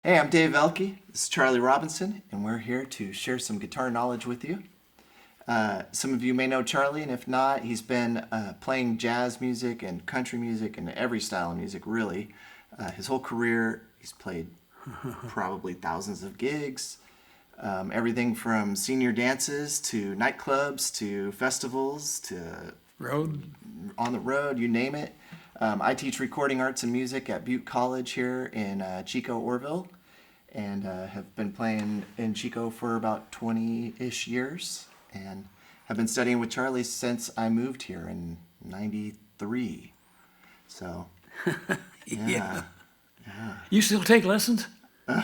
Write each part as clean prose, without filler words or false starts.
Hey, I'm Dave Elke. This is Charlie Robinson, and we're here to share some guitar knowledge with you. Some of you may know Charlie, and if not, he's been playing jazz music and country music and every style of music, really. His whole career, he's played probably thousands of gigs. Everything from senior dances to nightclubs to festivals to Road? on the road, you name it. I teach recording arts and music at Butte College here in Chico, Orville, and have been playing in Chico for about 20-ish years, and have been studying with Charlie since I moved here in '93. So, yeah. You still take lessons? When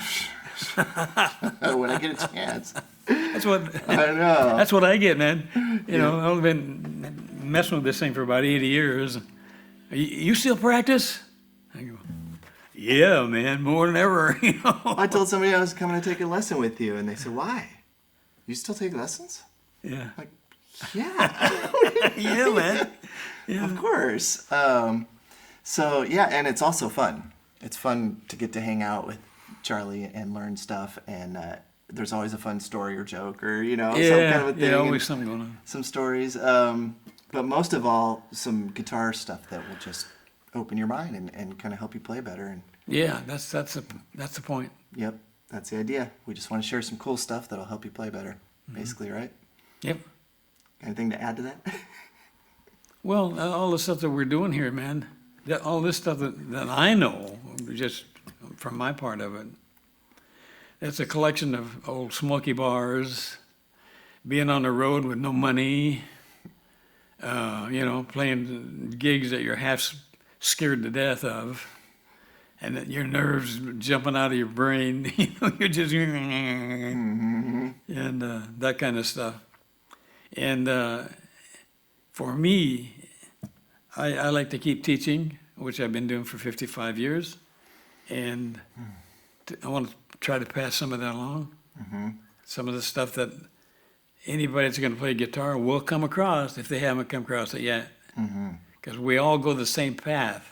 I get a chance. That's what I know. that's what I get, man. You know, I've been messing with this thing for about 80 years. You still practice? I go, yeah, man, more than ever. You know. I told somebody I was coming to take a lesson with you, and they said, "Why? You still take lessons?" Yeah. Like, yeah. Yeah, man. Yeah. Of course. So yeah, and it's also fun. It's fun to get to hang out with Charlie and learn stuff, and there's always a fun story or joke or some kind of a thing. Yeah, always something going on. Some stories, but most of all, some guitar stuff that will just open your mind and kind of help you play better. And Yeah, that's the point. yep, that's the idea. We just want to share some cool stuff that'll help you play better, basically, right? Yep. Anything to add to that? Well, all the stuff that we're doing here, man, all this stuff that I know, just from my part of it, it's a collection of old smoky bars, being on the road with no money, playing gigs that you're half scared to death of, and that your nerves jumping out of your brain, you're just, and that kind of stuff. And for me, I like to keep teaching, which I've been doing for 55 years, and I want to try to pass some of that along. Some of the stuff that anybody that's going to play guitar will come across if they haven't come across it yet. Because we all go the same path.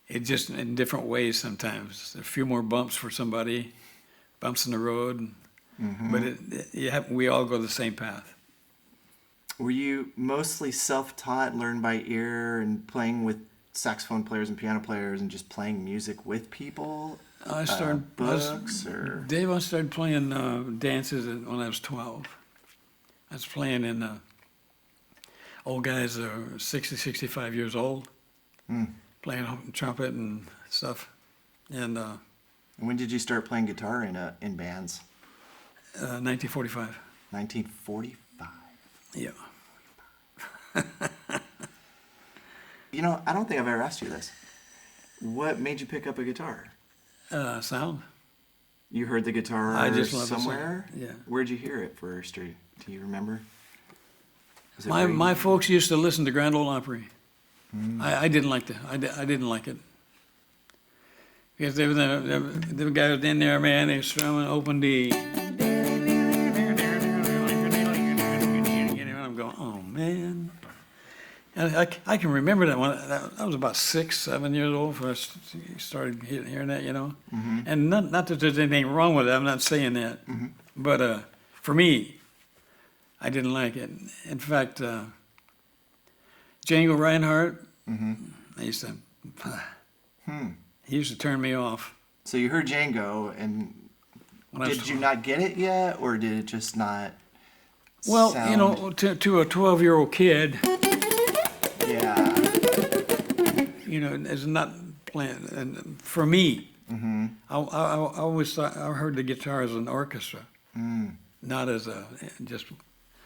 It's just in different ways sometimes. A few more bumps for somebody, bumps in the road, but we all go the same path. Were you mostly self-taught, learned by ear, and playing with saxophone players and piano players and just playing music with people? I started Books or... Dave, I started playing dances when I was 12. I was playing in old guys that are 60, 65 years old, playing trumpet and stuff. And When did you start playing guitar in bands? 1945. 1945. Yeah. I don't think I've ever asked you this. What made you pick up a guitar? Sound. You heard the guitar I just love somewhere? The sound. Yeah. Where'd you hear it first, or do you remember? Was it My folks used to listen to Grand Ole Opry. I didn't like I didn't like it. Because there was the guy was in there, man, they were strumming open D. I'm going, oh man. And I can remember that when I was about 6, 7 years old when I started hearing that, And not that there's anything wrong with it, I'm not saying that. But for me, I didn't like it. In fact, Django Reinhardt, I used to, he used to turn me off. So you heard Django, and did you not get it yet, or did it just not sound... to a 12-year-old kid, Yeah. It's not playing. And for me, I always thought I heard the guitar as an orchestra, not as just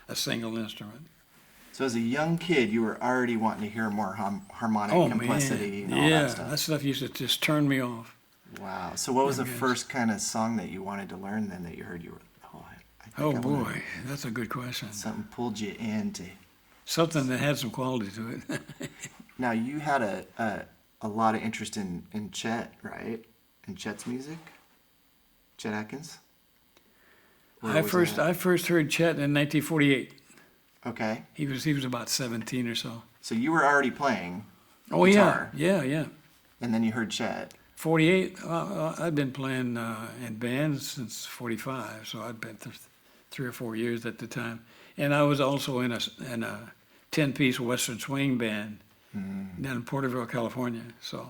a single instrument. So as a young kid, you were already wanting to hear more harmonic complexity and all yeah, that stuff. that stuff used to just turn me off. Wow. So what was the first kind of song that you wanted to learn then that you heard you were, I think I wanna-" Boy, that's a good question. Something pulled you into... Something that had some quality to it. Now, you had a lot of interest in Chet, right? In Chet's music? Chet Atkins? I first heard Chet in 1948. Okay. He was about 17 or so. So you were already playing Oh guitar. yeah. And then you heard Chet. 48, I've been playing in bands since 45, so I'd been 3 or 4 years at the time. And I was also in a 10-piece Western swing band down in Porterville, California. So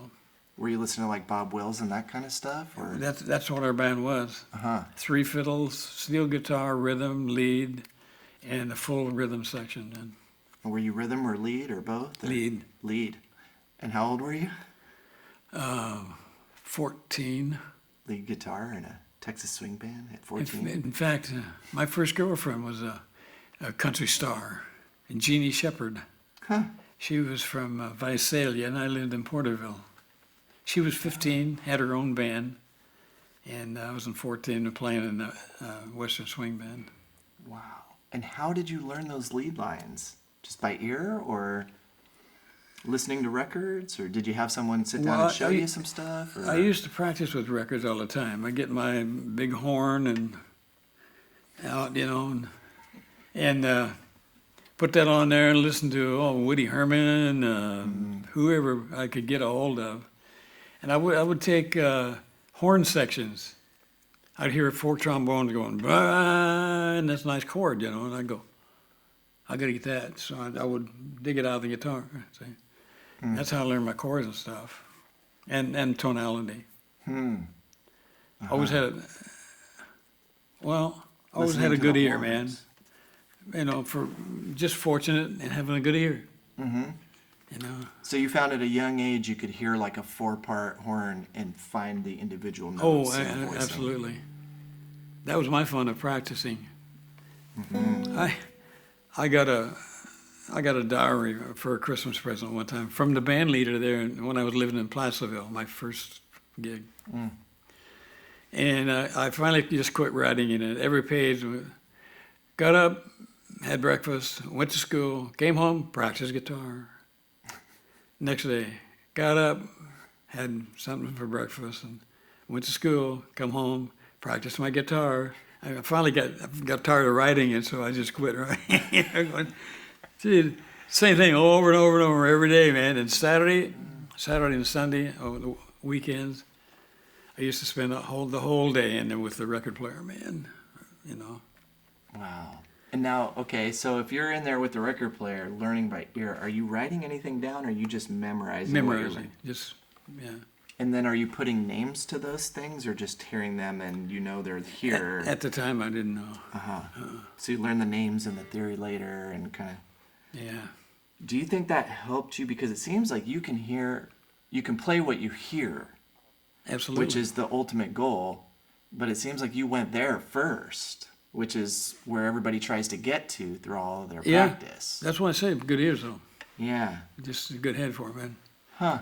Were you listening to like Bob Wills and that kind of stuff? Or? that's what our band was. Uh-huh. 3 fiddles, steel guitar, rhythm, lead, and a full rhythm section. And Were you rhythm or lead or both? Or? lead. Lead. And how old were you? 14. Lead guitar in a Texas swing band at 14? In fact, my first girlfriend was a country star, Jeannie Shepherd. Huh. She was from Visalia, and I lived in Porterville. She was 15, had her own band, and I was in 14 and playing in the Western Swing Band. Wow. And how did you learn those lead lines? Just by ear or listening to records? Or did you have someone sit down and show you some stuff? Or? I used to practice with records all the time. I get my big horn and out, and put that on there and listen to Woody Herman, whoever I could get a hold of. And I would take horn sections. I'd hear 4 trombones going, bah, and that's a nice chord, and I'd go, I got to get that. So I would dig it out of the guitar. See? That's how I learned my chords and stuff, and tonality. Always had a good ear, man. For just fortunate and having a good ear. So you found at a young age you could hear like a 4-part horn and find the individual notes. Absolutely. That was my fun of practicing. I got a diary for a Christmas present one time from the band leader there when I was living in Placerville, my first gig. And I finally just quit writing in it. Every page, got up, had breakfast, went to school, came home, practiced guitar. Next day, got up, had something for breakfast, and went to school, come home, practiced my guitar. I finally got tired of writing it, so I just quit writing. Gee, same thing over and over and over every day, man. And Saturday and Sunday, over the weekends, I used to spend the whole day in there with the record player, man. Wow. And now, okay, so if you're in there with the record player, learning by ear, are you writing anything down, or are you just memorizing? Memorizing, yeah. And then are you putting names to those things, or just hearing them and they're here? At the time, I didn't know. So you learn the names and the theory later, and kind of. Yeah. Do you think that helped you? Because it seems like you can play what you hear. Absolutely. Which is the ultimate goal, but it seems like you went there first, which is where everybody tries to get to through all of their practice. That's why I say good ears, though. Yeah. Just a good head for it, man. Huh.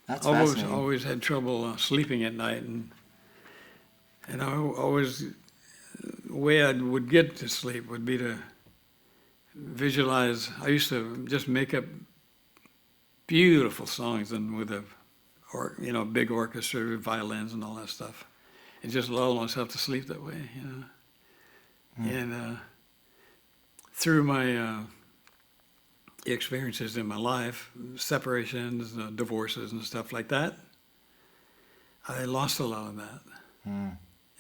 That's fascinating. Always had trouble sleeping at night, and I always, the way I would get to sleep would be to visualize. I used to just make up beautiful songs and with a big orchestra with violins and all that stuff, and just lull myself to sleep that way, And through my experiences in my life, separations, divorces, and stuff like that, I lost a lot of that.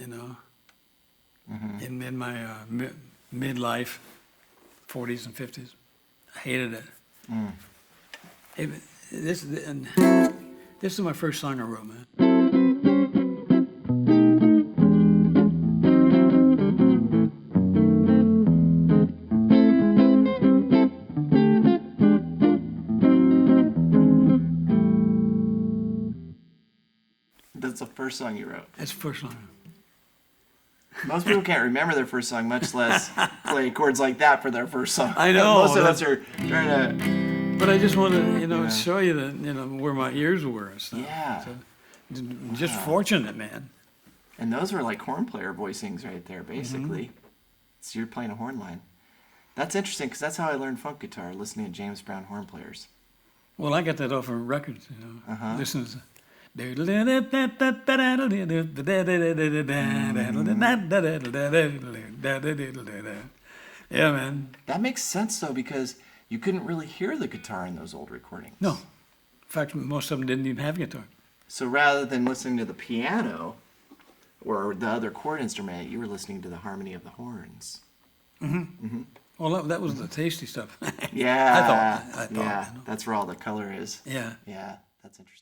In my midlife, 40s and 50s, I hated it. This is my first song I wrote, man. That's the first song you wrote. That's the first song. Most people can't remember their first song, much less play chords like that for their first song. I know. Most of us are trying to. But I just want to, show you that, where my ears were and stuff. Yeah. So, just fortunate, man. And those were like horn player voicings right there, basically. So you're playing a horn line. That's interesting, because that's how I learned funk guitar, listening to James Brown horn players. Well, I got that off of records, Listen to. Yeah, man. That makes sense, though, because you couldn't really hear the guitar in those old recordings. No. In fact, most of them didn't even have guitar. So rather than listening to the piano or the other chord instrument, you were listening to the harmony of the horns. Well, that was the tasty stuff. Yeah. I thought. Yeah. That's where all the color is. Yeah. Yeah. That's interesting.